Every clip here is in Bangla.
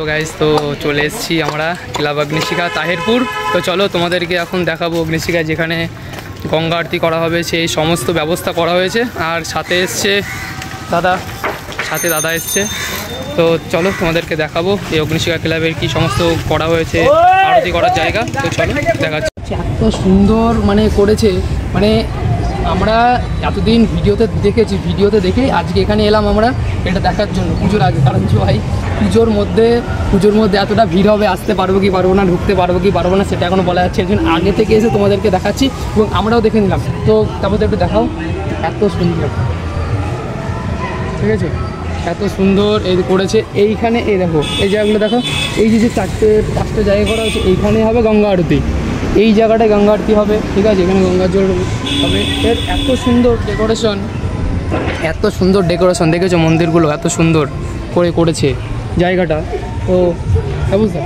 তো গাইস, তো চলে এসেছি আমরা ক্লাব অগ্নিশিখা তাহিরপুর। তো চলো তোমাদেরকে এখন দেখাবো অগ্নিশিখায় যেখানে গঙ্গা আরতি করা হবে সেই সমস্ত ব্যবস্থা করা হয়েছে। আর সাথে দাদা এসছে। তো চলো তোমাদেরকে দেখাবো এই অগ্নিশিখা ক্লাবের কি সমস্ত করা হয়েছে, আরতি করার জায়গা। তো চলো দেখাচ্ছি। এত সুন্দর করেছে, আমরা এতদিন ভিডিওতে দেখেই আজকে এখানে এলাম আমরা এটা দেখার জন্য পুজোর আগে। কারণ ভাই পুজোর মধ্যে এতটা ভিড় হবে, আসতে পারবো কি পারবো না, ঢুকতে পারবো কি পারবো না সেটা এখনও বলা যাচ্ছে। একজন আগে থেকে এসে তোমাদেরকে দেখাচ্ছি এবং আমরাও দেখে নিলাম। তো তারপর একটু দেখাও, এত সুন্দর, ঠিক আছে, এত সুন্দর এই করেছে। এইখানে এই দেখো, এই জায়গাগুলো দেখো, এই যে 4-5টা জায়গা করা হচ্ছে, এইখানে হবে গঙ্গা আরতি, এই জায়গাটায় গঙ্গা আরতি হবে, ঠিক আছে, এখানে গঙ্গা জল হবে। এর এত সুন্দর ডেকোরেশন দেখেছো, মন্দিরগুলো এত সুন্দর করেছে জায়গাটা। তো বুঝতে,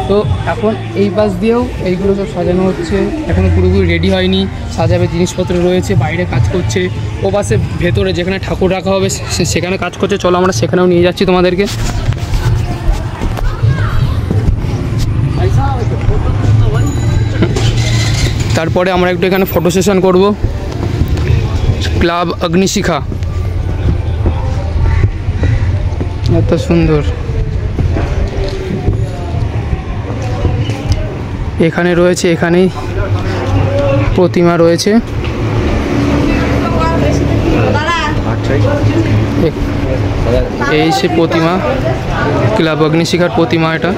তো এখন এই পাশ দিয়েও এইগুলো সব সাজানো হচ্ছে, এখনও পুরোপুরি রেডি হয়নি, সাজাবে, জিনিসপত্র রয়েছে, বাইরে কাজ করছে। ও পাশে ভেতরে যেখানে ঠাকুর রাখা হবে সেখানে কাজ করছে। চলো আমরা সেখানেও নিয়ে যাচ্ছি তোমাদেরকে। তারপরে আমরা একটু এখানে ফটো সেশন করব। ক্লাব অগ্নিশিখা এত সুন্দর, এখানে রয়েছে, এখানেই প্রতিমা রয়েছে, এই সে প্রতিমা, ক্লাব অগ্নিশিখার প্রতিমা। এটা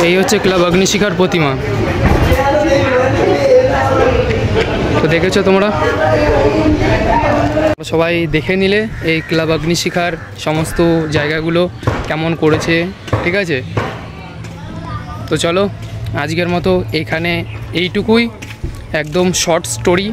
এই হচ্ছে ক্লাব অগ্নিশিখার প্রতিমা। তো দেখেছো তোমরা সবাই দেখে নিলে এই ক্লাব অগ্নিশিখার সমস্ত জায়গাগুলো কেমন করেছে, ঠিক আছে। তো চলো আজকের মতো এখানে এইটুকুই, একদম শর্ট স্টোরি।